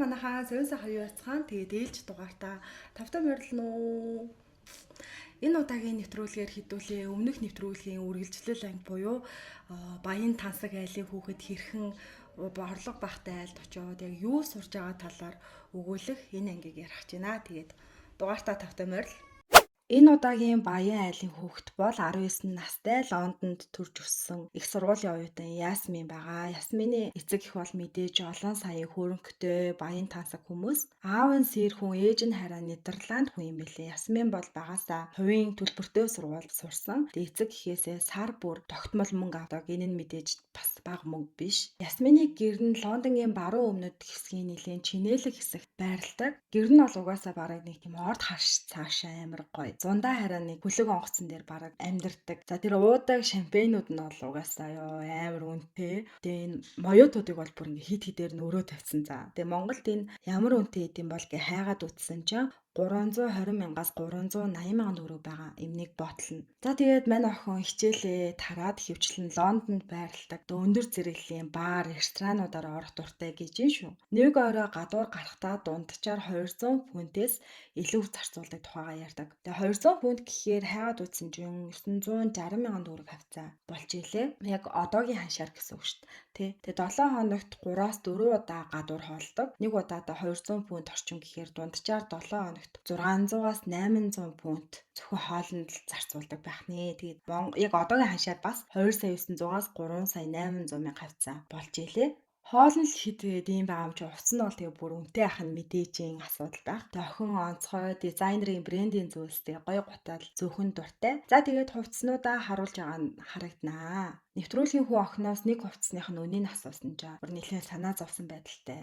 манайхаа сойнса хоёр яцхан тэгээд ээлж дугаартаа тавтай морилно уу. Энэ удаагийн нэвтрүүлгээр хэдүүлээ өмнөх нэвтрүүлгийн үргэлжлэл анги буюу баян тансаг айлын хүүхэд хэрхэн борлого багтай айлд очиод яг юу сурж байгаа талаар өгүүлэх энэ ангийг ярих гэж байна. Тэгээд дугаартаа тавтай морил. Энэ удаагийн баян айлын хүүхэд бол 19 настай Лондонд төрж өссөн их сургуулийн оюутан Ясмин байгаа. Ясмины эцэг эх бол мэдээж олон саяын хөрөнгөтэй баян тансаг хүмүүс. Аав нь сэр хүн, ээж нь хараа Нидерланд хүн юм билээ. Ясмин бол багасаа хувийн төлбөртэй сургуульд сурсан. Эцэг эхээсээ сар бүр тогтмол мөнгө авдаг. Энэ нь мэдээж бас бага мөнгө биш. Ясмины гэр нь Лондонгийн баруун өмнөд хэсгийн нэлийн чинээлэг хэсэгт байрладаг. Гэр нь бол угаасаа бараг нэг тийм орд харш цаашаа амар гоё. Зундаа хараа нэг хөлөг онгоцон дээр бараг амьдардаг. За тэр уудаг шампанууд нь бол угаасаа амар үнэтэй. Тэгээ энэ моёотуудыг бол бүр ингээ хит хитээр нь өрөө тавьсан. За тэгээ Монголд энэ ямар үнэтэй идэм бол гэ хайгаад үтсэн чинь 320 мянгаас 380 мянган төгрөг байгаа эмнийг ботлно. За тэгээд мань охин хичээлээ тараад хөвчлэн Лондонд байрладаг. Өндөр зэрэглэлийн баар, ресторануудаар орох дуртай гэж юм шүү. Нэг орой гадуур гарахтаа дунджаар 200 фунтээс илүү зарцуулдаг тухайгаа ярьдаг. Тэгээ 200 фунт гэхээр хайгаад үтсэн чинь 960 мянган төгрөг хавцаа болж илээ. Яг одоогийн ханшаар гэсэн үг шүү дээ. Тэгээ 7 хоногт 3-аас 4 удаа гадуур хоолдог. Нэг удаадаа 200 фунт орчим гэхээр дунджаар 7 хоногт 600-аас 800 фунт зөвхөн хоолнд л зарцуулдаг байх нэ. Тэгээд яг одоогийн ханшаар бас 2,900-аас 3,800 мянга хавцаа болж илээ. Хоол нь л хитрээд ийм байгаа юм чи уц нь бол тэгээ бүр үнэтэй ах нь мэдээжийн асуудал байх. Тэгээ охин онцгой дизайнерын брендийн зүйлстэй гоё гутал зөвхөн дуртай. За тэгээд хувцснуудаа харуулж байгаа нь харагданаа. Нэвтрүүлгийн хүн охиноос нэг хувцсных нь үнийг асуусан чинь бүр нэлээд санаа зовсон байдалтай.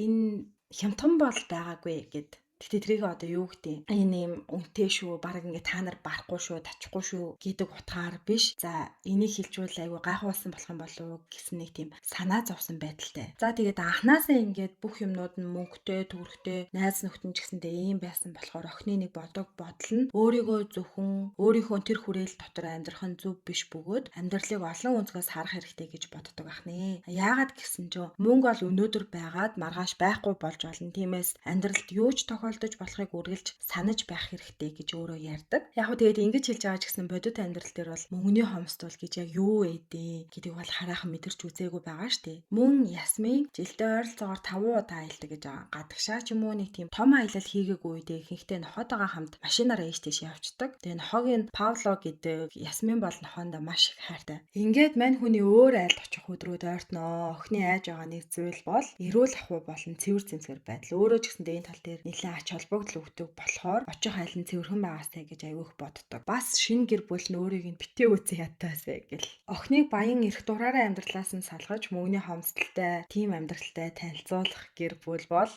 Энэ хямдхан бол байгаагүй гэд. Гэтэ тэрийг одоо юу гэдэг энэ юм үнэтэй шүү, баг ингээ та нар барахгүй шүү, тачихгүй шүү гэдэг утгаар биш. За энийг хэлжүүл айгу гайхуулсан болох юм болов гэсэн нэг тийм санаа зовсон байдалтай. За тэгээд анханасаа ингээд бүх юмнууд нь мөнгөтэй, төгрөгтэй, найз нөхдөд ч гэсэндээ ийм байсан болохоор охины нэг бодол нь өөрийгөө зөвхөн өөрийнхөө тэр хүрээл дотор амьдрах нь зөв биш бөгөөд амьдралыг олон өнцгөөс харах хэрэгтэй гэж боддог ах нэ. Яагаад гэсэн чинь мөнгө бол өнөөдөр байгаад маргааш байхгүй болж болно. Тиймээс амьдралд юу ч тохиолдож болохыг үргэлж санаж байх хэрэгтэй гэж өөрөө ярьдаг. Яг хөө тэгээд ингэж хэлж байгаа ч гэсэн бодит амьдрал дээр бол мөнгөний хомсдол гэж яг юу вэ гэдэг бол хараахан мэдэрч үзээгүй байгаа штэ. Мөн Ясмин жилдээ ойролцоогоор 5 удаа аялдаг гэж байгаа. Гадагшаа ч юм уу нэг тийм том аялал хийгээгүй үедээ ихэнхдээ нохотойгоо хамт машинаараа ийш тийш явчихдаг. Тэгээ нохогийн Павло гэдэг Ясмин бол нохоондоо маш их хайртай. Ингээд мань хүний өөр айлд очих өдрүүд ойртноо. Охины айж байгаа нэг зүйл бол эрүүл ахуй болон цэвэр зэмсгэр байдал. Өөрөө ч гэсэндээ энэ тал дээр нэлээд ач холбогдол өгдөг болохоор очих айл нь цэвэрхэн байгаасай гэж аягүй их боддог. Бас шинэ гэр бүл нь өөрийг нь битээ үзэн ятаасай гэл. Охиныг баян эрх дураараа амьдралаас нь салгаж мөнгөний хомсдолтой, тим амьдралтай танилцуулах гэр бүл бол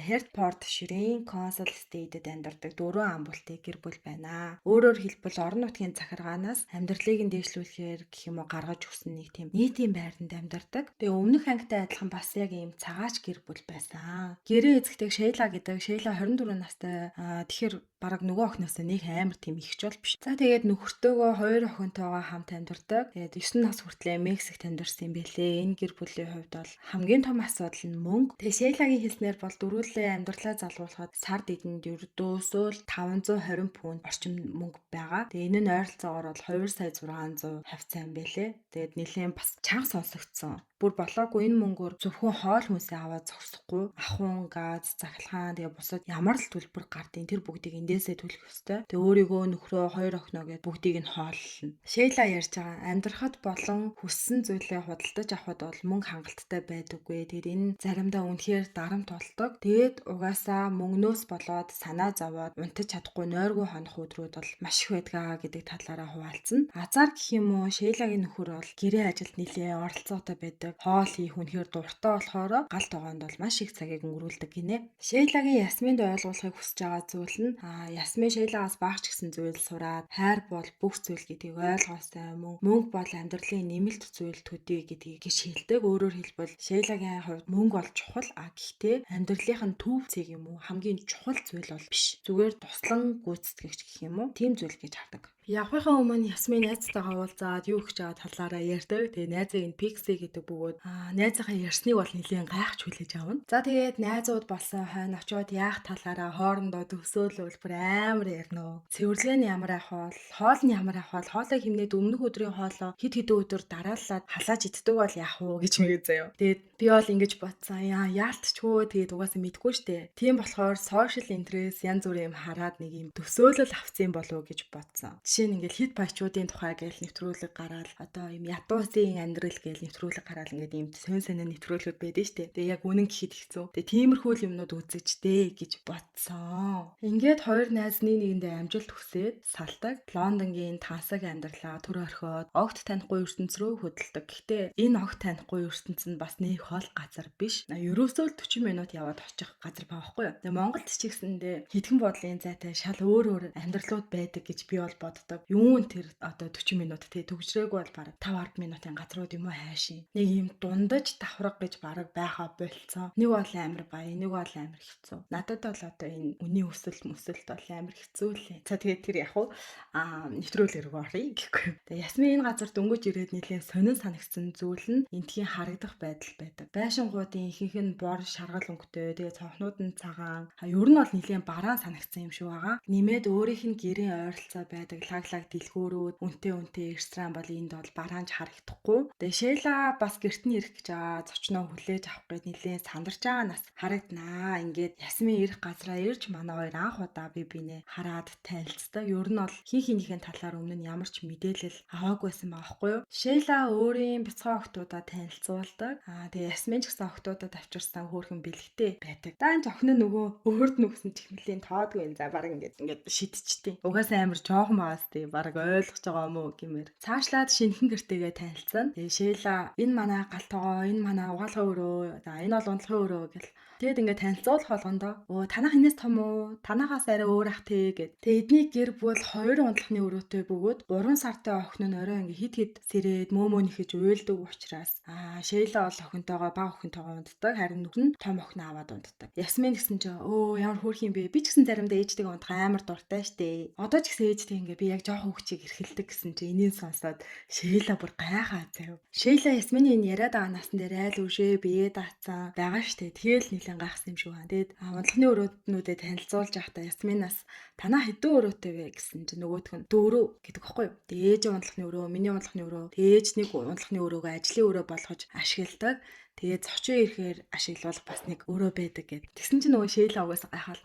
Хертфорд ширийн Консул Стейтэд амьдардаг 4 амбултын гэр бүл байна. Өөрөөр хэлбэл орон нутгийн захиргаанаас амьдралыг нь дээшлүүлэхээр гэх юм уу гаргаж өгсөн нэг тийм нийтийн байранд амьдардаг. Тэгээ өмнөх ангитай адилхан бас яг ийм цагаач гэр бүл байсан. Гэрээ эзэгтэй Шейла гэдэг. Шейла 24 настай. Тэгэхээр бараг нөгөө охиноосоо нэг амар тийм ихч бол биш. За тэгээд нөхөртөөгөө 2 охинтойгоо хамт амьдардаг. Тэгээд 9 нас хүртлээр Мексикт амьдарсан юм бэлээ. Энэ гэр бүлийн хувьд бол хамгийн том асуудал нь мөнгө. Тэгээд Шейлагийн хэлснээр бол дөрвөлээ амьдралаа залгуулахад сард эдэнд ердөөсөө 520 фунт орчим мөнгө байгаа. Тэгээд энэ нь ойролцоогоор бол 2,600 хавцаа юм бэлээ. Тэгээд нэлээд бас чанга сонсогдсон. Бүр болоогүй энэ мөнгөөр зөвхөн хоол хүнсээ аваад зогсохгүй ахуйн, газ, захилгаан тэгээ бусад ямар л төлбөр гардыг тэр бүгдийг эндээсээ төлөх ёстой. Тэгээ өөрийгөө нөхрөө 2 охиноо гэдээ бүгдийг нь хооллно. Шейла ярьж байгаа амьдрахад болон хүссэн зүйлээ худалдаж авахд бол мөнгө хангалттай байдаггүй. Тэгээд энэ заримдаа үнэхээр дарамт болдог. Тэгээд угаасаа мөнгнөөс болоод санаа зовоод унтаж чадахгүй нойргүй хонох өдрүүд бол маш их байдгаа гэдэг талаараа хуваалцсан. Азар гэх юм уу Шейлагийн нөхөр бол гэрээ ажилд нэлээ оролцоотой байдаг. Хоол хийх үнэхээр дуртай болохоор гал тогоонд бол маш их цагийг өнгөрүүлдэг гинэ. Шейлагийн Ясминд ойлгуулахыг хүсэж байгаа зүйл нь Ясмин Шейлагаас багч гэсэн зүйл сураад хайр бол бүх зүйл гэдгийг ойлгоосай мөнгө бол амьдралын нэмэлт зүйл төдий гэдгийг шилдэг. Өөрөөр хэлбэл Шейлагийн хувьд мөнгө бол чухал гэхдээ амьдралынх нь төв цэг юм уу хамгийн чухал зүйл бол биш. Зүгээр туслан гүйцэтгэгч гэх юм уу тийм зүйл гэж хардаг. Явахынхаа өмнө Ясмин найзтайгаа уулзаад юу гэж байгаа талаараа ярьдаг. Тэгээ найзыг нь Pixie гэдэг бөгөөд найзынхаа ярьсныг бол нэлээд гайхаж хүлээж авна. За тэгээд найзууд болсон хойно очиод яах талаараа хоорондоо төвсөөлөл бүр амар ярина. Цэвэрлэг нь ямар ах бол, хоол нь ямар ах бол, хоолой хэмнээд өмнөх өдрийн хоолоо хэд хэдэн өдөр дараалаад халааж иддэг бол яах вэ гэж мэгээ заяа. Тэгээд би бол ингэж бодсон. Яалтчгүй тэгээд угаасаа мэдгүй штэ. Тийм болохоор social interest янз бүрийн юм хараад нэг юм төвсөөлөл авцсан болов уу гэж бодсон. Жишээ нь ингээл хит баячуудын тухай гээл нэвтрүүлэг гараад одоо юм ятуусын амьдрал гээл нэвтрүүлэг гараад ингээд юм сонь сонь нэвтрүүлгүүд байдаг штэ. Тэгээ яг үнэн гэхэд хэцүү. Тэгээ тиймэрхүү юмнууд үзэгчтэй гэж бодсон. Ингээд хоёр найз нэгэндээ амжилт хүсээд салдаг. Лондонгийн тансаг амьдралаа төр орхиод огт танихгүй ертөнц рүү хөдөлдөг. Гэхдээ энэ огт танихгүй ертөнц нь бас нэг хол газар биш. Ерөөсөө л 40 минут яваад очих газар байхгүй юу. Тэгээ Монголд ч гэсэндээ хитгэн бодлын зайтай шал өөр амьдралууд байдаг гэж би бол боддог. Юун тэр одоо 40 минут тий төгжрөөг бол бараг 5-10 минутын газрууд юм уу хайшин. Нэг юм дундаж давхраг гэж бараг байха болцсон. Нэг бол амар баяа, нэг бол амар хэцүү. Надад бол одоо энэ үний өсөлт бол амар хэцүү лээ. За тэгээд тэр яг уу нэвтрүүлэг рүү оръё гэхгүй. Тэгээ Ясмин энэ газар дөнгөж ирээд нэлээд сонин санагдсан зүйл нь энтхийн харагдах байдал байдаг. Байшингуудын ихэнх нь бор шаргал өнгөтэй. Тэгээ цонхнууд нь цагаан. Ер нь бол нэлээд бараан санагдсан юм шиг байгаа. Нэмээд өөрийнх нь гэрийн ойролцоо байдаг лаглаг дэлгүүрүүд, үнтэй ресторан бол энд бол бараанч харагдахгүй. Тэгээ Шейла бас гэрт нь ирэх гэж байгаа. Зочноо хүлээж авах гээд нэлээд сандарч байгаа нас харагданаа. Ингээд Ясмин ирэх газраа ирж манай хоёр анх удаа бинээ хараад танилцдаг. Ер нь бол хин хинийхэн талаар өмнө нь ямар ч мэдээлэл аваагүйсэн байхгүй юу? Шейла өөрийн бяцхан охтуудаа танилцуулдаг. Тэгээ Ясмин ч гэсэн охтуудад авчирсан хөөрхөн бэлгтэй байдаг. Даанч охин нь нөгөө өөрт нүгсэн чихмэлийн тоодгүй юм. За баг ингээд шидчихтий. Угаасаа амар жоохон байгаас тий баг ойлгож байгаа юм уу гэмээр. Цаашлаад шинхэн гэртээгээ танилцсан. Тэгээ Шейла энэ манай галтгоо, энэ манай угаалгын өрөө, за энэ бол ундлахын өрөө гэл. Тэгэд ингээд танилцуулах болгондоо танах энэс том уу? Танахаас арай өөр ах тий гэд. Тэгээ эдний гэр бүл 2 ундлахны өрөөтэй бөгөөд 3 сартай охин нь орой ингээд хид сэрээд мөөмөнийхэж уйлдаг учраас Шейла бол охинтойгоо баг охинтойгоо унддаг. Харин нөхөр нь том охин аваад унддаг. Ясмин гэсэн чинь ямар хөөрх юм бэ? Би ч гэсэн заримдаа ээжтэйгээ ундах амар дуртай штэ. Одоо ч гэсэн ээжтэй ингээ би яг жоохон хөвчийг эрхэлдэг гэсэн чинь энийг сонсоод Шейла бүр гайхаа заяв. Шейла Ясмины энэ яриад байгаа насн дээр айл үшээ бие даацсан байгаа штэ. Тэгэл нэлээд гайхсан юм шиг байна. Тэгэд ундлахны өрөөднүүдэд танилцуулж байхдаа Ясминаас танаа хэдэн өрөөтэй вэ гэсэн чинь нөгөөх нь 4 гэдэг баггүй юу. Ээж ундлахны өрөө, миний ундлахны өрөө, ээж нэг ундлахны өрөөгөө ажлын өрөө болгож ашигладаг. Тэгээд зочин ирэхээр ашиглуулах бас нэг өрөө байдаг гэд. Тэгсэн чинь нөгөө Шейла угаасаа гайхал.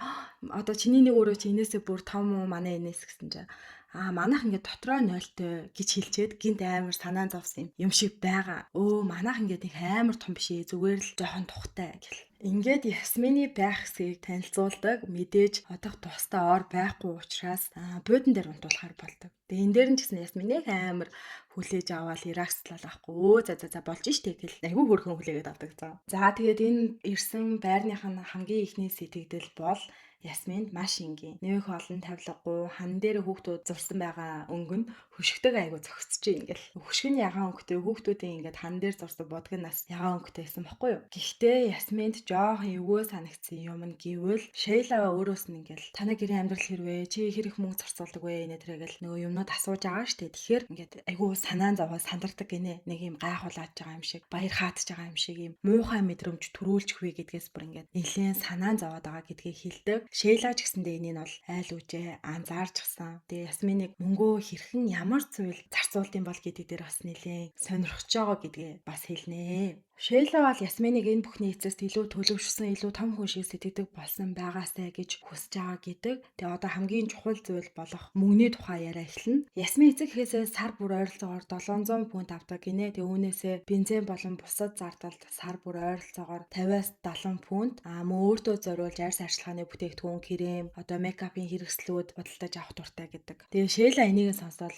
Одоо чиний нэг өрөө чи энээсээ бүр том уу манай энэс гэсэн чинь манайх ингээд дотроо 0-той гэж хэлчихэд гинт амар санаа зовсон юм шиг байгаа. Манайх ингээд их амар том биш ээ зүгээр л жоохон тухтай гэл. Ингээд Ясмины байх хэсгийг танилцуулдаг. Мэдээж одох тустай ор байхгүй учраас буудан дээр унтуулахар болдог. Тэгээ энэ дээр нь ч гэсэн Ясминыг амар хүлээж аваад иракслал авахгүй. За болж штэ гэл. Айгүй хөрхөн хүлээгээд авдаг заа. За тэгээд энэ ирсэн байрных нь хамгийн ихний сэтгэгдэл бол Ясминд маш энгийн. Нөх олон тавилгагүй хан дээр хүүхдүүд зурсан байгаа өнгө нь хөшгөдөг айгу зөгцөж ингээл. Хөшгөний ягаан өнгөтэй хүүхдүүдийн ингээд хан дээр зурсан будгнаас ягаан өнгөтэй байсан байхгүй юу? Гэхдээ Ясминд жоохон эвгүй санагдсан юм нь гэвэл Шейла өөрөөс нь ингээл таны гэрийн амьдрал хэрвээ чи хэрэг мөнгө зарцуулдаг вэ нэ тэрэгэл нөгөө юмнууд асууж байгаа штэ. Тэгэхээр ингээд айгу санаан зовоо сандардаг гинэ. Нэг юм гайхуулаад байгаа юм шиг, баяр хаатж байгаа юм шиг юм муухай мэдрэмж төрүүлж хвээ гэдгээс бүр ингээд нэлээд санаан зовоод байгаа гэдгийг хэлдэг. Шейла ч гэсэндээ энийг бол айл үжээ анзаарч гсан. Тэгээ Ясминыг мөнгөө хэрхэн ямар зүйл зарцуулдсан бол гэдэг дээр бас нэлээд сонирхож байгаа гэдгээ бас хэлнэ. Шейла бол Ясминыг энэ бүхний эцэст илүү төлөвшсөн, илүү том хүн шиг сэтгэдэг болсон байгаасай гэж хүсэж байгаа гэдэг. Тэгээ одоо хамгийн чухал зүйл болох мөнгөний тухай яриа эхэлнэ. Ясмин эцэг эхээсээ сар бүр ойролцоогоор 700 фунт авдаг гинэ. Тэгээ үүнээсээ бензин болон бусад зардалд сар бүр ойролцоогоор 50-аас 70 фунт мөн өөртөө зориулж арьс арчилгааны бүтээгдэхүүн, крем, одоо мейкапын хэрэгслүүд худалдаж авах дуртай гэдэг. Тэгээ Шейла энийг сонсоод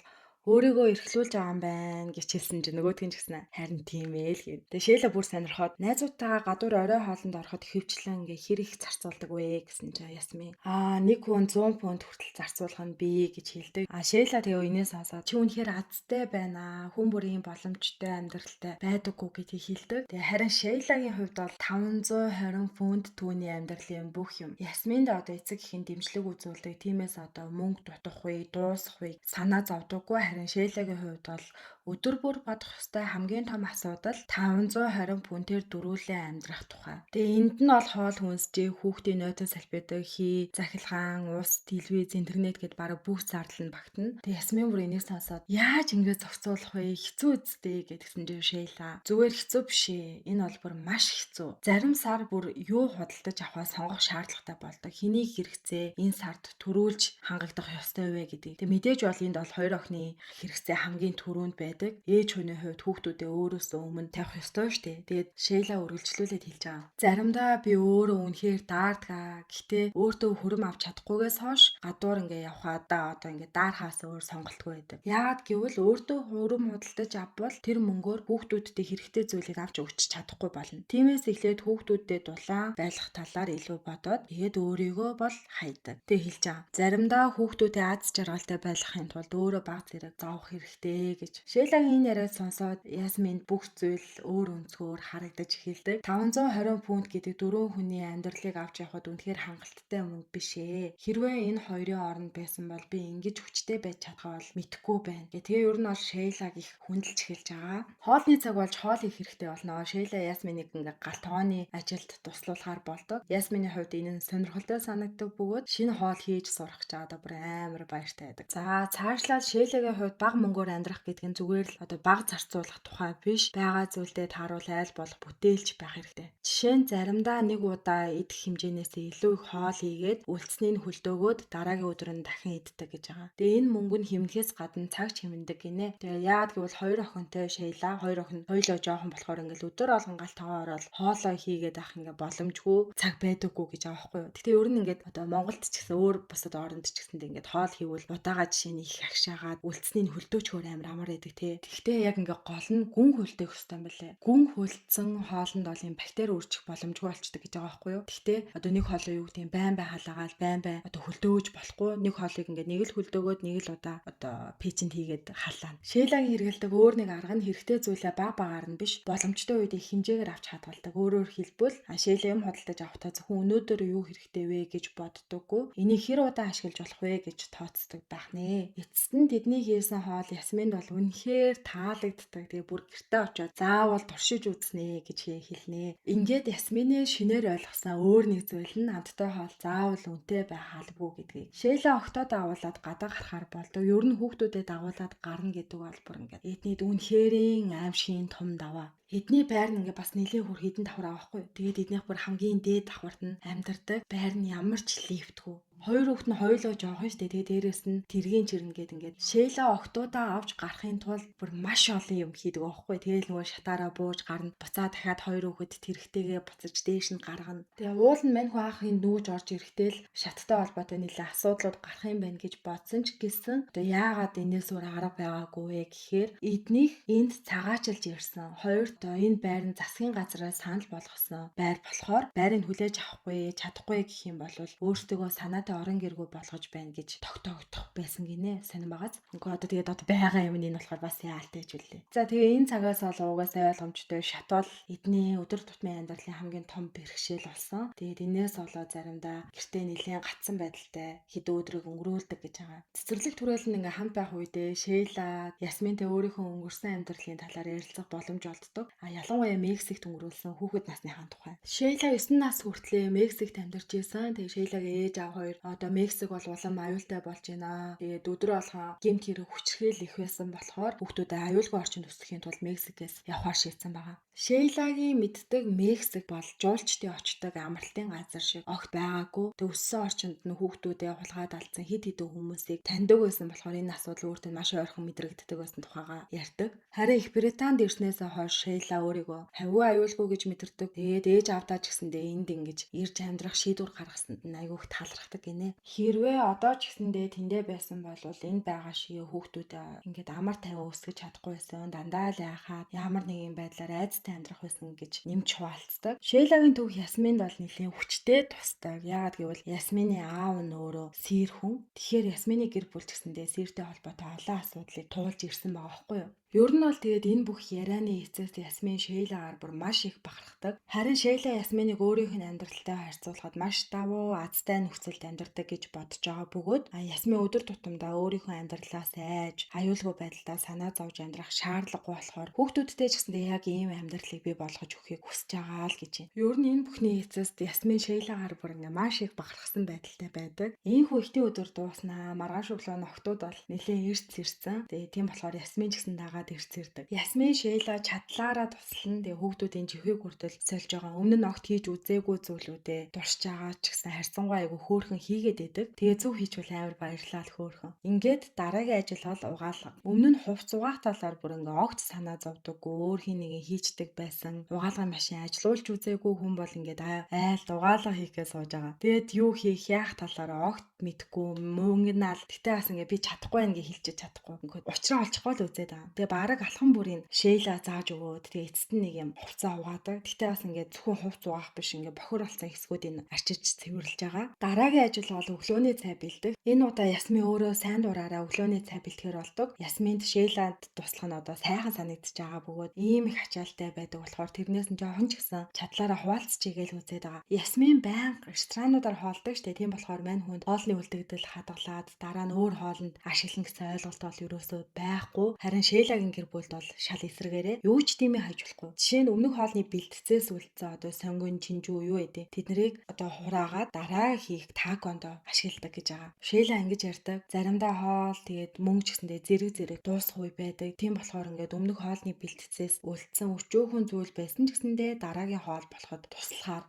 Өөрийгөө эрхлүүлж байгаа юм байна гэж хэлсэн чинь нөгөөдг нь ч гэсэн харин тийм ээ л гэв. Тэгээ Шейла бүр сонирхоод найзуудтайгаа гадуур орой хоолнд ороход хөвчлэн ингээ хэр их зарцуулдаг вэ гэсэн чинь Ясмин нэг хүн 100 фунт хүртэл зарцуулах нь бий гэж хэлдэг. Шейла тэгээ энэс сонсоод чи үнэхээр азтай байна. Хүн бүрийн боломжтой амьдралтай байдаггүй гэдгийг хэлдэг. Тэгээ харин Шейлагийн хувьд бол 520 фунт түүний амьдралын бүх юм. Ясминд одоо эцэг эхийн дэмжлэг үзүүлдэг. Тиймээс одоо мөнгө дутах үе, дуусах үе санаа зовдоггүй. Харин Шейлагийн хувьд бол өдөр бүр бодох ёстой хамгийн том асуудал 520 фунтээр дөрүүлээ амьдрах тухай. Тэгээ энд нь бол хоол хүнсжээ, хүүхдийн нойтон салбидаг, хий, захилгаан, ус, телевиз, интернет гэдээ бараг бүх зардал нь багтана. Тэгээ Ясмин бүр энийг сонсоод яаж ингэ зохицуулах вэ? Хэцүү үстэй гэдгсэн чинь Шейла. Зүгээр хэцүү биш ээ. Энэ бол бүр маш хэцүү. Зарим сар бүр юу худалдаж авахаа сонгох шаардлагатай болдог. Хэнийг хэрэгцээ энэ сард төрүүлж хангагдах ёстой вэ гэдэг. Тэгээ мэдээж бол энд бол хоёр охины хэрэгцээ хамгийн түрүүнд байдаг. Ээж хүний хувьд хүүхдүүдээ өөрөөсөө өмнө тавих ёстой шүү дээ. Тэгээд Шейла үргэлжлүүлээд хэлж байгаа. Заримдаа би өөрөө үнэхээр даардаг. Гэтэ өөртөө хүрэм авч чадахгүйгээс хойш гадуур ингээ явхаа одоо ингээ даархаас өөр сонголтгүй байдаг. Яагаад гэвэл өөртөө хүрэм худалдаж авбал тэр мөнгөөр хүүхдүүдтэй хэрэгтэй зүйлийг авч өгч чадахгүй болно. Тиймээс эхлээд хүүхдүүдтэй дулаан байлгах талаар илүү бодоод тэгээд өөрийгөө бол хайдаг. Тэг хэлж байгаа. Заримдаа хүүхдүүдээ аз жаргалтай байлгахын тулд өөрөө баг зэрэг зовох хэрэгтэй гэж. Шейлагийн энэ яриаг сонсоод Ясминд бүх зүйл өөр өнцгөр харагдаж эхэлдэг. 520 фунт гэдэг дөрвөн хүний амьдралыг авч явахад үнэхээр хангалттай мөнгө биш ээ. Хэрвээ энэ хоёрын оронд байсан бол би ингэж хүчтэй байж чадхаа бол мэдэхгүй байна. Тэгээ ер нь бол Шейлаг их хүндэлж эхэлж байгаа. Хоолны цаг болж хоол их хэрэгтэй болно. Шейла Ясминийг ингээ галт тооны ажилд туслуулахаар болдог. Ясмины хувьд энэ нь сонирхолтой санагддаг бөгөөд шинэ хоол хийж сурах гэж одоо бүр амар баяртай байдаг. За цаашлаад Шейлагийн хувьд бага мөнгөөр амьдрах гэдэг нь зүгээр л одоо бага зарцуулах тухай биш. Байгаа зүйлдээ тааруул айл болох бүтээлч байх хэрэгтэй. Жишээ нь заримдаа нэг удаа идэх хэмжээнээс илүү их хоол хийгээд үлдсэнийг хөлдөөгөөд дараагийн өдөр нь дахин иддэг гэж байгаа. Тэгээ энэ мөнгө нь хэмнэхээс гадна цаг чимэндэг гинэ. Тэгээ яагаад гэвэл хоёр охинтой Шейла, хоёр охин хоёулаа жоохон болохоор ингээл өдөр болгон галт тоогоо ороод хоолоо хийгээд авах ингээ боломжгүй цаг байдаггүй гэж байгаа байхгүй юу. Гэтэ ер нь ингээд одоо Монголд ч гэсэн өөр бусад оронд ч гэсэндээ ингээд хоол хийвэл удаага жишээ нь их агшаагаад үлдсэнийг хөлдөөчгөр амар амар байдаг те. Гэхдээ яг ингээ гол нь гүн хөлдөх хэвээр юм байна. Гүн хөлдсөн хоолнд бол юм бактери үржих боломжгүй болчдөг гэж байгаа байхгүй юу. Гэхдээ одоо нэг хоолоо юу гэдэг юм байн халаагаал байн одоо хөлдөөж болохгүй. Нэг хоолыг ингээ нэг л хөлдөөгөөд нэг л удаа одоо печэнд хийгээд халаана. Шейлагийн хэрэгэлдэг өөр нэг арга нь хэрэгтэй зүйлээ баг багаар нь биш боломжтой үед их хэмжээгээр авч хадгалдаг. Өөрөөр хэлбэл Шейла юм худалдаж авахдаа зөвхөн өнөөдөр юу хэрэгтэй вэ гэж боддоггүй. Энийг хэр удаа ашиглаж болох вэ гэж тооцдог байх нэ. Эцэст нь тэдний хийсэн хоол Ясминд бол үнэхээр таалагддаг. Тэгээ бүр гэртээ очиод заавал туршиж үзнэ гэж хэлнэ. Ингээд Ясмины шинээр ойлгосон өөр нэг зүйл нь амттай хоол заавал үнэтэй байх албагүй гэдгийг. Шейла октоо дагуулад гадаа гарахаар болдог. Ер нь хүүхдүүдэд дагуулад гарна гэдэг бол бүр ингээд эднийд үнэхэрийн аимшигын том даваа. Эдний байр нь ингээ бас нэлийн хүр хідэн давхар авахгүй. Тэгээд эднийх бүр хамгийн дээд давхарт нь амьдардаг. Байр нь ямар ч лифтгүй. Хоёр хүүхэд нь хоёулаа жоохон штэ. Тэгээд дээрэс нь тэргийн чирнгээд ингээд Шейла октоудаа авч гарахын тулд бүр маш олон юм хийдэг аахгүй. Тэгээд нөгөө шатаараа бууж гарна. Буцаа дахиад хоёр хүүхэд тэрхтэйгээ буцаж дээш нь гаргана. Тэгээ уул нь мань хүн ахын нүүж орж ирэхдээ л шаттай холбоотой нэлээ асуудлууд гарах юм байна гэж бодсон ч гэсэн одоо яагаад энэс өөр арга байгаагүй вэ гэхээр эднийх энд цагаачилж ирсэн. Хоёр одоо энэ байр нь засгийн газраас санал болгосон байр болохоор байрыг хүлээж авахгүй чадахгүй гэх юм бол өөртөө санаатай орон гэргүй болгож байна гэж тогтоогдох байсан гинэ. Сонирн багаз. Ингээ одоо тэгээд одоо байгаа юм нь болохоор бас яалтай ч үлээ. За тэгээ энэ цагаас бол угаасаа ойлгомжтой шатвал эдний өдөр тутмын амьдралын хамгийн том бэрхшээл болсон. Тэгээд энээс болоод заримдаа гэртээ нэлээд гацсан байдалтай хэдэн өдрийг өнгөрүүлдэг гэж байгаа. Цэцэрлэг түрээлэн ингээ хамт байх үедээ Шейла Ясминтэй өөрийнхөө өнгөрсөн амьдралын талаар ярилцах боломж олддог. Ялангуяа Мексикт өнгөрүүлсэн хүүхэд насныхаа тухай. Шейла 9 нас хүртлээр Мексикт амьдарч байсан. Тэгээ Шейлагийн ээж аав хоёр одоо Мексик бол улам аюултай болж байна. Тэгээд өдрө болгон гэмт хэрэг хүчрхийл их байсан болохоор хүүхдүүдэд аюулгүй орчинд өсгөхийн тулд Мексикээс явахаар шийдсэн байгаа. Шейлагийн мэддэг Мексик бол жуулчдын очдог амралтын газар шиг огт байгаагүй. Тэг өссөн орчинд нь хүүхдүүдээ хулгайд алдсан хэд хэдэн хүмүүсийг таньдаг байсан болохоор энэ асуудал өөртөө маш ойрхон мэдрэгддэг байсан тухайга ярьдаг. Харин Их Британд ирснээс хойш Шейла өөрийгөө хавгүй аюулгүй гэж мэдэрдэг. Тэгээд ээж авдаа ч гэсэндээ энд ингэж ирж амьдрах шийдвэр гаргасанд нь айгүйх талархдаг гинэ. Хэрвээ одоо ч гэсэндээ тэндээ байсан бол энэ байгаа шиг хүүхдүүдээ ингээд амар тайван өсгөж чадахгүй байсан. Дандаа л яхаад ямар нэгэн байдлаар айцтай амьдрах байсан гэж нэмж хуваалцдаг. Шейлагийн түүх Ясминд бол нэлийн хүчтэй тусдаг. Яагаад гэвэл Ясмины аав нь өөрөө сэр хүн. Тэгэхээр Ясмины гэр бүл гэсэндээ сэртэй холбоотой олон асуудлыг туулж ирсэн байгаа байхгүй юу? Ер нь бол тэгээд энэ бүх ярианы эцэст Ясмин Шейлагаар бүр маш их бахархдаг. Харин Шейла Ясминыг өөрийнх нь амьдралтай харьцуулахад маш давуу азтай нөхцөлд амьдардаг гэж бодож байгаа бөгөөд Ясмин өдөр тутамдаа өөрийнхөө амьдралаас айж, аюулгүй байдлаа санаа зовж амьдрах шаардлагагүй болохоор хүүхдүүдтэй ч гэсэндээ яг ийм амьдралыг бий болгож өгөхийг хүсэж байгаа л гэж байна. Ер нь энэ бүхний эцэст Ясмин Шейлагаар бүр ингээ маш их бахархсан байдалтай байдаг. Ийхүү ихний өдөр дууснаа маргааш өглөө нөхдүүд бол нэлээд эрт ирсэн. Тэгээ тийм болохоор Ясмин ч гэсэн дагаад ирцэрдэг. Ясмин Шейла чадлаараа туслан тэгээ хүүхдүүдийн чихийг хүртэл сольж байгаа. Өмнө нь огт хийж үзээгүй зүйлүүдээ дурсж байгаа ч гэсэн харьцангуй айгу хөөрхөн хийгээд идэг. Тэгээ зөв хийчихвэл амар баярлалаа л хөөрхөн. Ингээд дараагийн ажил бол угаалга. Өмнө нь хувц угаах талаар бүр ингээ огт санаа зовдөггүй, өөр хин нэг хийчдэг байсан. Угаалгын машин ажилуулж үзээгүй хүн бол ингээд айлд угаалга хийхээ сууж байгаа. Тэгээд юу хийх яах талаар огт мэдгүй, мөнгөнаал. Гэтэ бас ингээ би чадахгүй байнгээ хэлчих чадахгүй. Ингээд учраа олчихгүй л үзээд байгаа. Тэгээ бараг алхан бүрийн Шейла зааж өгөөд тэгээ эцэст нь нэг юм хувцаа угаадаг. Гэтэ бас ингээ зөвхөн хувц угаах биш, ингээ бохир болсон хэсгүүдийг арчиж цэвэрлж байгаа. Дараагийн ажил бол өглөөний цай бэлдэх. Энэ удаа Ясмин өөрөө сайн дураараа өглөөний цай бэлтгэхэр болдог. Ясминд Шейланд туслах нь одоо сайхан санагдчихж байгаа бөгөөд ийм их ачаалтай байдаг болохоор тэрнээс нь жоохон ч гэсэн чадлаараа хуваалцчихъя гэж үзээд байгаа. Ясмин байнга ресторануудаар хоолдог штэ. Тийм болохоор мань хүнд хоолны үлдэгдэл хадгалаад дараа нь өөр хоолнд ашиглана гэсэн ойлголт бол ерөөсөө байхгүй. Харин Шейлагийн гэр бүлд бол шал эсрэгээрээ юу ч тиймээ хайж болохгүй. Жишээ нь өмнөх хоолны бэлтцээс үлдсэн одоо сонгон чинжүү юу гэдэг. Тэднийг одоо хураагаад дараа хийх такондо ашигладаг гэж байгаа. Шейла ингэж ярьдаг. Заримдаа хоол тэгээд мөнгө ч гэсэндээ зэрэг дуусах үе байдаг. Тийм болохоор ингээд өмнөх хоолны бэлтцээс үлдсэн өчөөхөн зүйл байсан ч гэсэндээ дараагийн хоол болоход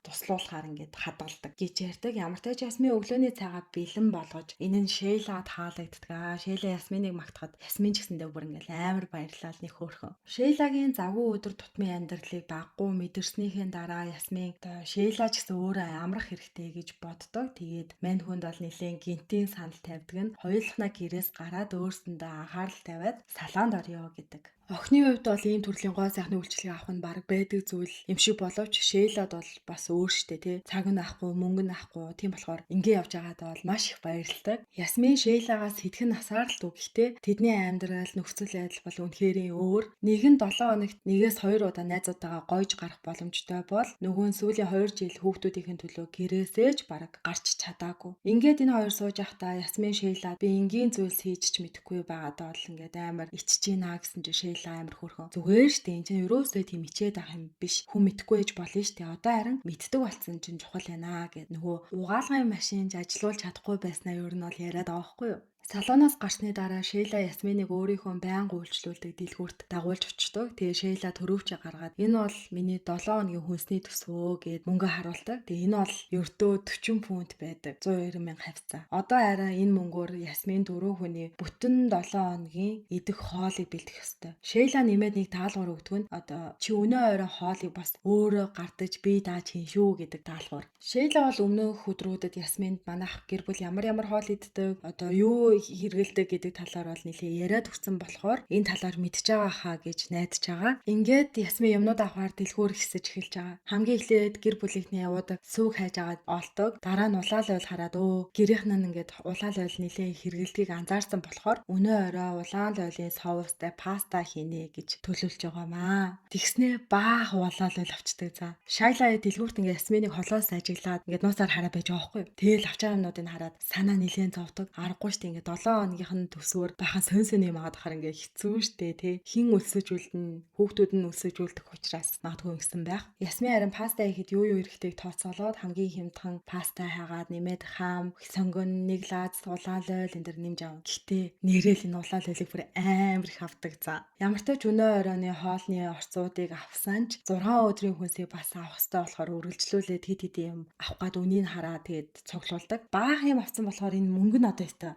туслуулахаар ингээд хадгалдаг гэж ярьдаг. Ямар ч тач Ясмин өглөөний цагаа бэлэн болгож энэ нь Шейла таалагддаг. Шейла Ясминыг магтахад Ясмин ч гэсэндээ бүр ингээд амар баярлал нэг хөөрхөн. Шейлагийн завгүй өдөр тутмын амьдралыг баггүй мэдэрснийхээ дараа Ясмин Шейла ч гэсэн өөрөө амрах хэрэгтэй гэж боддог. Тэгээд мань хүнд бол нэлээд гинтийн санал тавьдаг нь хоёулахнаа гэрээс гараад өөрсөндөө анхаарал тавиад салоонд орё гэдэг. Охины хувьд бол ийм төрлийн гой сайхны үйлчлэгийг авах нь баг байдаг зүйл юм шиг боловч Шейлад бол бас өөр штэ тий. Цаг нь авахгүй, мөнгө нь авахгүй. Тийм болохоор ингээ явж байгаадаа бол маш их баярлалтай. Ясмин Шейлагаас хэдхэн насаар л дүү. Гэхдээ тэдний амьдрал нөхцөл байдал бол үнэхээр өөр. Нэг нь 7 хоногт нэгээс 2 удаа найзуудтайгаа гойж гарах боломжтой бол нөгөө нь сүүлийн 2 жил хүүхдүүдийн төлөө гэрээсээ ч баг гарч чадаагүй. Ингээд энэ хоёр сууж явахдаа Ясмин Шейла би энгийн зүйлс хийж ч мэдэхгүй байгаадаа бол ингээд амар ичж гинэ гэсэн чинь амар хөрхөн. Зүгээр штэ энэ чинь ерөөсөө тийм ичээд ах юм биш. Хүн мэдхгүй ээж болно штэ. Одоо харин мэддэг болсон чинь чухал байна гэд нөгөө угаалгын машинж ажилуулж чадахгүй байснаа ер нь бол яриад байгаа байхгүй юу? Салоноос гарсны дараа Шейла Ясминыг өөрийнхөө байнга үйлчлүүлдэг дэлгүүрт дагуулж очдог. Тэгээ Шейла төрөвч гаргаад энэ бол миний 7 хоногийн хүнсний төсвөө гэд мөнгө харуулдаг. Тэгээ энэ бол ердөө 40 фунт байдаг. 190 мянга хавцаа. Одоо арай энэ мөнгөөр Ясмин дөрөв хүний бүтэн 7 хоногийн идэх хоолыг бэлдэх ёстой. Шейла нэмээд нэг даалгавар өгдөг нь одоо чи өнөө орой хоолыг бас өөрөө гардаж бие дааж хийн шүү гэдэг даалгавар. Шейла бол өмнөх өдрүүдэд Ясминд манайх гэр бүл ямар хоол иддэг, одоо юу хэрэгэлдэг гэдэг талаар бол нэлээ яриад өгсөн болохоор энэ талаар мэдж байгаа хаа гэж найдаж байгаа. Ингээд Ясмин юмнууд авахар дэлгүүр хэсэж эхэлж байгаа. Хамгийн эхлээд гэр бүлийнхний явуудаг сүүг хайж агаад олдог. Дараа нь улаал ойл хараад гэрийнх нь ингээд улаал ойл нэлээ хэрэгэлдгийг анзаарсан болохоор өнөө орой улаал ойлын соустай паста хийнэ гэж төлөвлөж байгаамаа. Тэгснээ баах улаал ойл авчдаг за. Шайла дэлгүүрт ингээд Ясминыг холоос ажиглаад ингээд нууцаар хараа байж байгаа байхгүй юу. Тэгэл авч байгаа юмнуудыг хараад санаа нэлээд зовдөг. Аргагүй штэ ингээд 7 хоногийнх нь төсвөр бахан сонь юм аваад хахаар ингээ хэцүү штэ тий. Хин өлсөж үлдэн хүүхдүүд нь өлсөж үлдэх учраас магадгүй ингэсэн байх. Ясмин харин паста хийхэд юу эрэхтэйг тооцоолоод хамгийн хямдхан паста хайгаад нэмээд хам, сонгон, нэг лаз, улаал ойл энэ төр нэмж авав. Гэхдээ нэрэл энэ улаал ойлыг бүр амар их авдаг за. Ямар ч тач өнөө оройны хоолны орцуудыг авсан ч 6 өдрийн хүнсийг бас авах хэрэгтэй болохоор үргэлжлүүлээд хэд юм авах гад үнийг хараа тэгээд цуглуулдаг. Баах юм авсан болохоор энэ мөнгө нь одоо өстө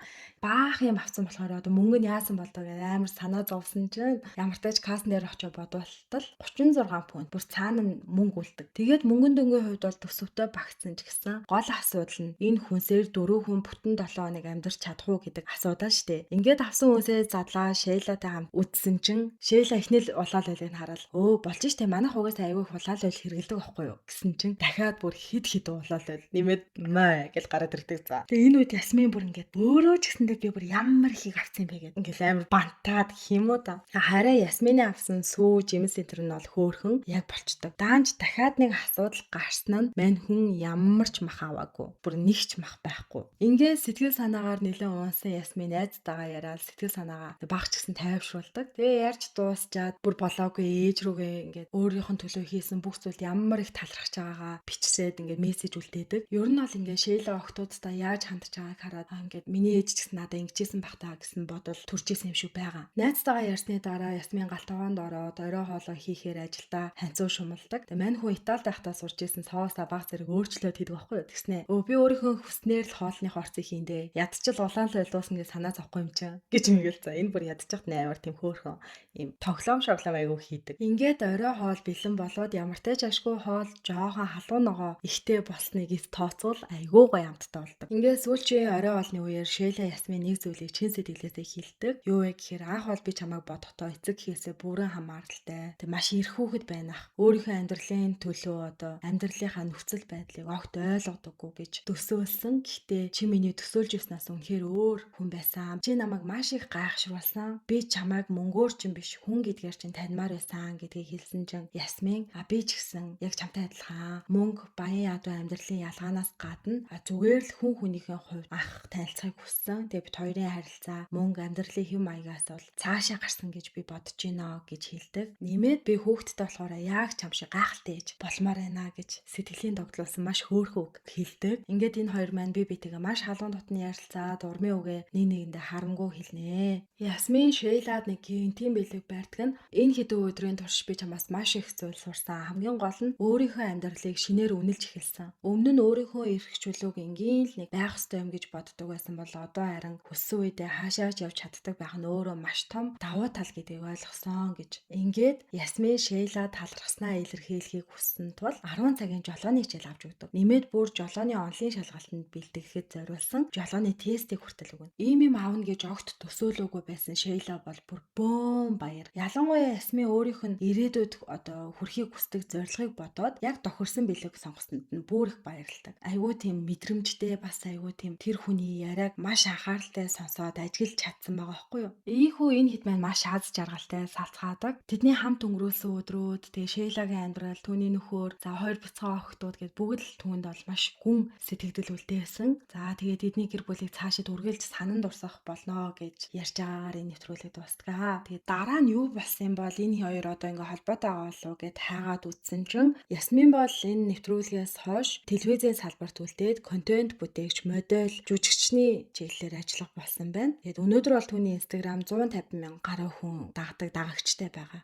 баах юм авсан болохоор одоо мөнгө нь яасан болдоо гэж амар санаа зовсон чинь ямар тач касн дээр очиж бодвол 36 фунт бүр цаана нь мөнгө үлдэг. Тэгээд мөнгөн дөнгөний хувьд бол төсөвтэй багцсан ч гэсэн гол асуудал нь энэ хүнсээр 4 хүн бүтэн 7 хоног амьдарч чадах уу гэдэг асуудал шүү дээ. Ингээд авсан хүнсээ задлаа Шейлатай хамт үдсэн чинь Шейла эхнэл улаал байлыг хараад болж штэ манайх угаасаа аягүй улаал ойл хэрэгэлдэг байхгүй юу гэсэн чинь дахиад бүр хид улаал ойл нэмээд маа гэж гараад ирдэг за. Тэгээ энэ үед Ясмин бүр ингээд өөрөө ч гэсэндээ би бүр ямар ихийг авсан бэ гэдэг ингээд амар бантаад хэмүү та. Хараа Ясмины авсан сүү жимс центр нь бол хөөхөн яг болчдөг. Даанч дахиад нэг асуудал гарсан нь мань хүн ямар ч мах аваагүй. Бүр нэг ч мах байхгүй. Ингээд сэтгэл санаагаар нэлээд уунсан Ясмин найзтайгаа яриад сэтгэл санаагаа багч гэсэн тайвшруулдаг. Тэгээ ярьж дуусчаад бүр болоогүй ээж рүүгээ ингээд өөрийнх нь төлөө хийсэн бүх зүйлд ямар их талархаж байгаагаа бичсээд ингээд мессеж үлдээдэг. Ер нь бол ингээд Шейла охтуудтай яаж хандж байгааг хараад ингээд миний ээж ч гэсэн надад ингэжсэн бах таа гэсэн бодол төрж исэн юм шиг байгаа. Найзтайгаа ярьсны дараа Ясмин галтгоонд ороод орой хоолой хийхээр ажилдаа ханцуу шумалдаг. Тэгээ мань хүн Италид байхдаа сурж исэн соосоо баг зэрэг өөрчлөөд хийдэг байхгүй юу тэгснэ. Би өөрийнхөө хүснээр л хоолны хорцыг хийндээ. Ядчил улаан луулсан гэж санаа зовхгүй юм чинь гэж мэгэл за энэ бүр ядчихт амар тийм хөөрхөн юм тоглоом шоглоом айгуу хийдэг. Ингээд орой хоол бэлэн болоод ямар ч ашгүй хоол жоохон халуун ногоо ихтэй болсныг тооцвол айгуу гоё амттай болдог. Ингээд сүүлчийн орой хоолны үеэр Шейла Ясмин нэг зүйлийг чин сэтгэлээсээ хэлдэг. Юу вэ гэхээр анх бол би чамайг бодохдоо эцэг хийсээ бүрэн хамааралтай. Тэг маш их хүүхэд байна ах. Өөрийнхөө амьдралын төлөө одоо амьдралынхаа нөхцөл байдлыг огт ойлгодоггүй гэж төсөөлсөн. Гэхдээ чи миний төсөөлж ирснээс үнэхээр өөр хүн байсан. Чи намайг маш их гайхшруулсан. Би чамайг мөнгөөр чинь биш хүн гэдгээр чинь таньмаар байсан гэдгийг хэлсэн чинь Ясмин би ч гэсэн яг чамтай адилхан мөнгө баян ядуу амьдралын ялгаанаас гадна зүгээр л хүн хүнийхээ хувьд анх танилцахыг хүссэн. Тэгээ бид хоёрын харилцаа мөнгө амьдралын хэм маягаас бол цаашаа гарсан гэж би бодож байна гэж хэлдэг. Нэмээд би хүүхдтэй болохоор яг чам шиг гайхалтай ээж болмоор байна гэж сэтгэлийн тогтлуулсан маш хөөрхөн үг хэлдэг. Ингээд энэ хоёр маань битэйгээ маш халуун дотны ярилцаад урмын үгээ нэгэндээ харамгүй хэлнэ. Ясмин Шейлад нэг гинтийн бэлэг барьдаг нь энэ хэдэн өдрийн турш би чамаас маш их зүйл сурсан. Хамгийн гол нь өөрийнхөө амьдралыг шинээр үнэлж эхэлсэн. Өмнө нь өөрийнхөө эрх чөлөөг энгийн л нэг байх ёстой юм гэж боддог байсан бол одоо харин хүссэн үедээ хаашаач явж чаддаг байх нь өөрөө маш том давуу тал гэдгийг ойлгосон гэж. Ингээд Ясмин Шейла талархснаа илэрхийлэхийг хүссэн тул 10 цагийн жолооны хичээл авч өгдөг. Нэмээд бүр жолооны онлайн шалгалтанд бэлтгэхэд зориулсан жолооны тестийг хүртэл өгнө. Ийм юм аавна гэж огт төсөөлөөгүй байсан Шейла бол бүр бөөн баяр. Ялангуяа Ясмин өөрийнх нь ирээдүйд одоо хүрхийг хүсдэг зорилгыг бодоод яг тохирсон бэлэг сонгосонд нь бүр их баярлдаг. Айгуу тийм мэдрэмжтэй бас айгуу тийм тэр хүний яриаг маш анхааралтай сонсоод ажиглаж чадсан байгаа байхгүй юу? Ийхүү энэ хэд маань маш аз жаргалтай салцгаадаг. Тэдний хамт өнгөрөөсөн өдрүүд тэгээ Шейлагийн амьдрал, түүний нөхөр, за хоёр бяцхан охтууд гэд бүгд л түүнд бол маш гүн сэтгэл үлдээсэн. За тэгээд эдний гэр бүлийг цаашид үргэлж санан дурсах болно гэж ярьж байгаагаар энэ нэвтрүүлэг дуустгаа. Тэгээд дараа нь юу болсон юм бол энэ хоёр одоо ингээ холбоотой байгаа болов гэд хайгаад үзсэн чинь Ясмин бол энэ нэвтрүүлгээс хойш телевизийн салбарт үлдээд контент бүтээгч, модель, жүжигчний чиглэлээр ажиллах болсон байна. Тэгээд өнөөдөр бол түүний Instagram 150 мянган гаруй хүн дагагчтай байгаа.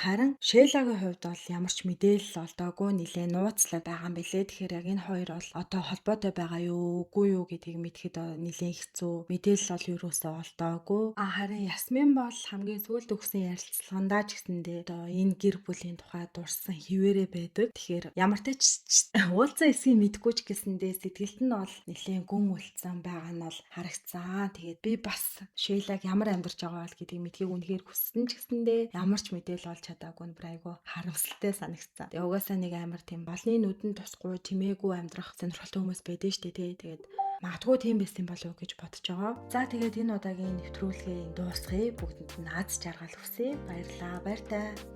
Харин Шейлагийн хувьд бол ямар ч мэдээлэл олдоогүй нэлээд нууцлаад байгаа юм билээ. Тэгэхээр яг энэ хоёр бол одоо холбоотой байгаа юу, үгүй юу гэдгийг мэдхэд нэлээд хэцүү. Мэдээлэл бол юусоо олдоогүй. Харин Ясмин бол хамгийн сүүлд өгсөн ярилцлагандаа ч гэсэндээ одоо энэ гэр бүлийн тухай дурсан хിവэрэ байдаг. Тэгэхээр ямар ч уулзсан эсгийг мэдгүй ч гэсэндээ сэтгэлд нь бол нэлээд гүн үлдсэн байгаа нь бол харагцсан. Тэгээд би бас Шейлаг ямар амьдарч байгаа бол гэдгийг мэдхийг үнэхээр хүссэн ч гэсэндээ ямар ч мэдээлэл олж чадаагүй нь бүр айгүй харамсалтай санагдсан. Тэгээ угаасаа нэг амар тийм болны нүдэн тусгүй чимээгүй амьдрах сонирхолтой хүмүүс байдэн штэ тий. Тэгээд магадгүй тийм байсан болов уу гэж бодож байгаа. За тэгээд энэ удаагийн нэвтрүүлгийн дуусгая. Бүгдэнд нь аз жаргал хүсье. Баярлалаа. Баяртай.